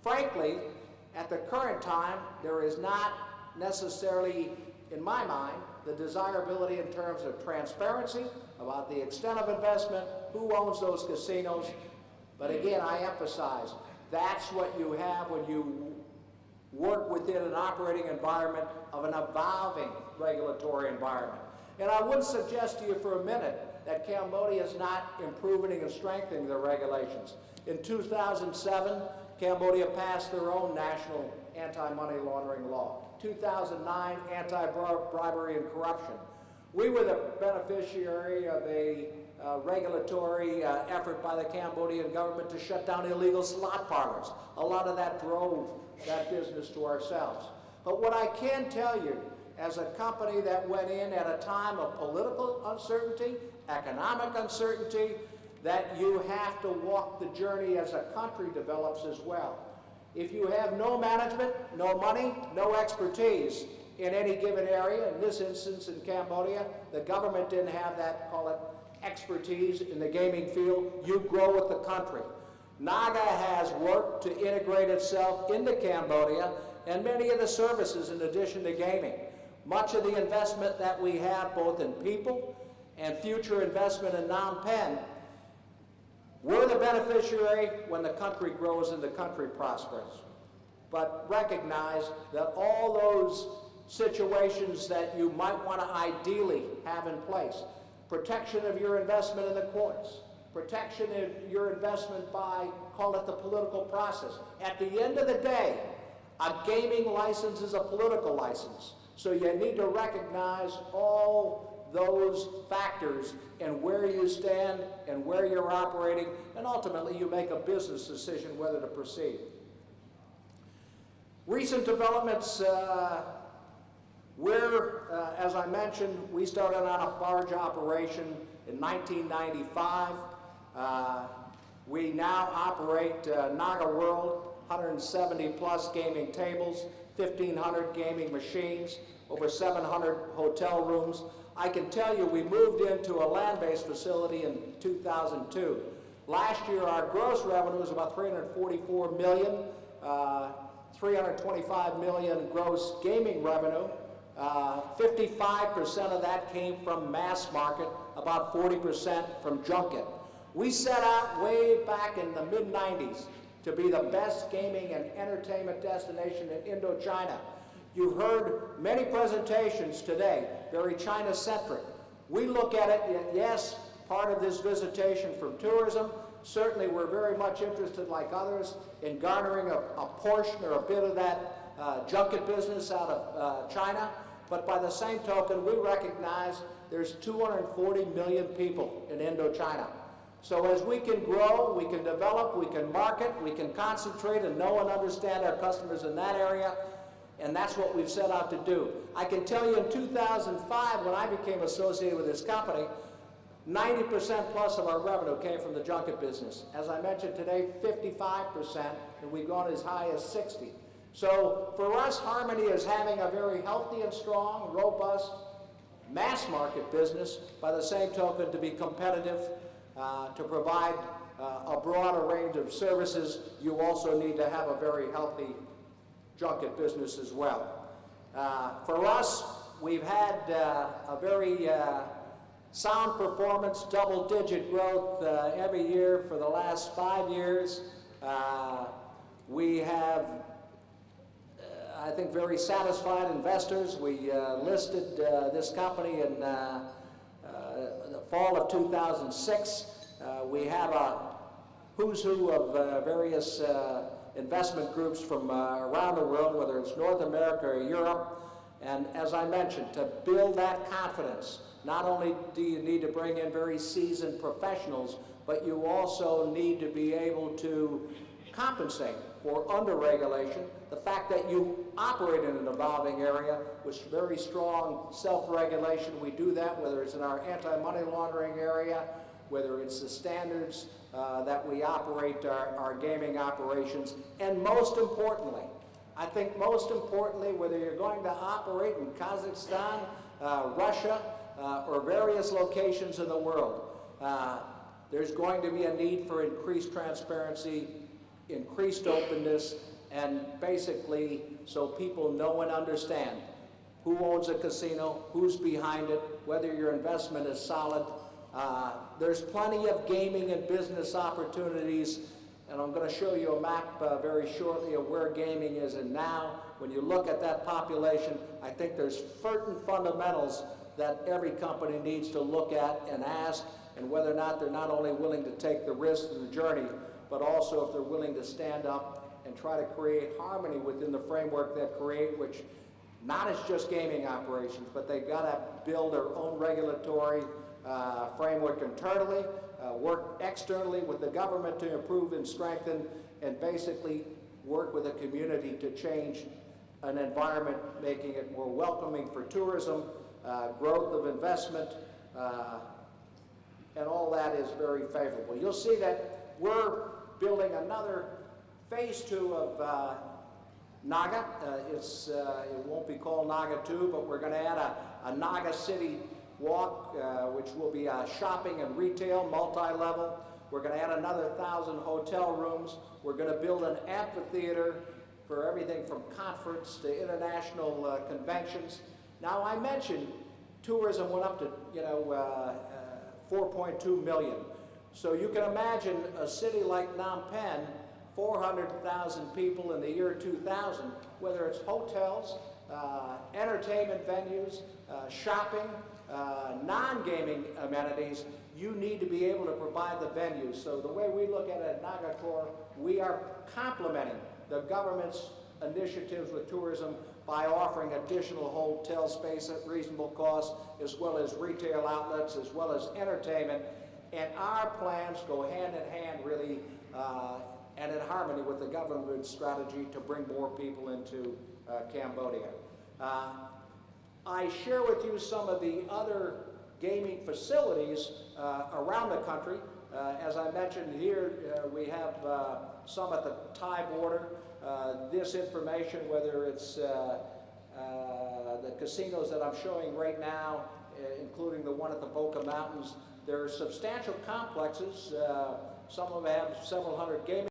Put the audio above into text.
Frankly, at the current time, there is not necessarily, in my mind, the desirability in terms of transparency about the extent of investment, who owns those casinos. But again, I emphasize, that's what you have when you work within an operating environment of an evolving regulatory environment. And I wouldn't suggest to you for a minute that Cambodia is not improving and strengthening their regulations. In 2007, Cambodia passed their own national anti-money laundering law. 2009, anti-bribery and corruption. We were the beneficiary of a regulatory effort by the Cambodian government to shut down illegal slot parlors. A lot of that drove that business to ourselves. But what I can tell you, as a company that went in at a time of political uncertainty, economic uncertainty, that you have to walk the journey as a country develops as well. If you have no management, no money, no expertise in any given area, in this instance in Cambodia, the government didn't have that, call it, expertise in the gaming field, you grow with the country. NAGA has worked to integrate itself into Cambodia and many of the services in addition to gaming. Much of the investment that we have, both in people and future investment in Phnom Penh, we're the beneficiary when the country grows and the country prospers. But recognize that all those situations that you might want to ideally have in place, protection of your investment in the courts, protection of your investment by, call it the political process. At the end of the day, a gaming license is a political license. So you need to recognize all those factors and where you stand and where you're operating, and ultimately you make a business decision whether to proceed. Recent developments, as I mentioned, we started on a barge operation in 1995. We now operate Naga World, 170 plus gaming tables, 1,500 gaming machines, over 700 hotel rooms. I can tell you we moved into a land-based facility in 2002. Last year our gross revenue was about $344 million, 325 million gross gaming revenue. 55% of that came from mass market, about 40% from junket. We set out way back in the mid-90s to be the best gaming and entertainment destination in Indochina. You've heard many presentations today, very China-centric. We look at it, yes, part of this visitation from tourism. Certainly we're very much interested, like others, in garnering a portion or a bit of that junket business out of China. But by the same token, we recognize there's 240 million people in Indochina. So as we can grow, we can develop, we can market, we can concentrate and know and understand our customers in that area, and that's what we've set out to do. I can tell you in 2005, when I became associated with this company, 90% plus of our revenue came from the junket business. As I mentioned today, 55%, and we've gone as high as 60%. So for us, Harmony is having a very healthy and strong, robust, mass market business, by the same token to be competitive, to provide a broader range of services. You also need to have a very healthy junket business as well. For us, we've had a very sound performance, double-digit growth every year for the last 5 years. We have, I think, very satisfied investors. We listed this company in the fall of 2006. We have a who's who of various investment groups from around the world, whether it's North America or Europe. And as I mentioned, to build that confidence, not only do you need to bring in very seasoned professionals, but you also need to be able to compensate for under-regulation, the fact that you operate in an evolving area with very strong self-regulation. We do that whether it's in our anti-money laundering area, whether it's the standards that we operate our gaming operations, and most importantly, I think most importantly, whether you're going to operate in Kazakhstan, Russia, or various locations in the world, there's going to be a need for increased transparency, increased openness, and basically so people know and understand who owns a casino, who's behind it, whether your investment is solid. There's plenty of gaming and business opportunities, and I'm going to show you a map very shortly of where gaming is. And now, when you look at that population, I think there's certain fundamentals that every company needs to look at and ask, and whether or not they're not only willing to take the risk and the journey, but also if they're willing to stand up and try to create harmony within the framework that create, which not as just gaming operations, but they've got to build their own regulatory framework internally, work externally with the government to improve and strengthen, and basically work with the community to change an environment, making it more welcoming for tourism, growth of investment, and all that is very favorable. You'll see that we're building another phase 2 of Naga. It won't be called Naga 2, but we're going to add a Naga City Walk, which will be shopping and retail, multi-level. We're going to add another 1,000 hotel rooms. We're going to build an amphitheater for everything from conference to international conventions. Now, I mentioned tourism went up to 4.2 million. So you can imagine a city like Phnom Penh, 400,000 people in the year 2000, whether it's hotels, entertainment venues, shopping, non-gaming amenities, you need to be able to provide the venues. So the way we look at it at NagaCorp, we are complementing the government's initiatives with tourism by offering additional hotel space at reasonable cost, as well as retail outlets, as well as entertainment. And our plans go hand in hand, really, and in harmony with the government's strategy to bring more people into Cambodia. I share with you some of the other gaming facilities around the country. As I mentioned here, we have some at the Thai border. This information, whether it's the casinos that I'm showing right now, including the one at the Boca Mountains, there are substantial complexes. Some of them have several hundred gaming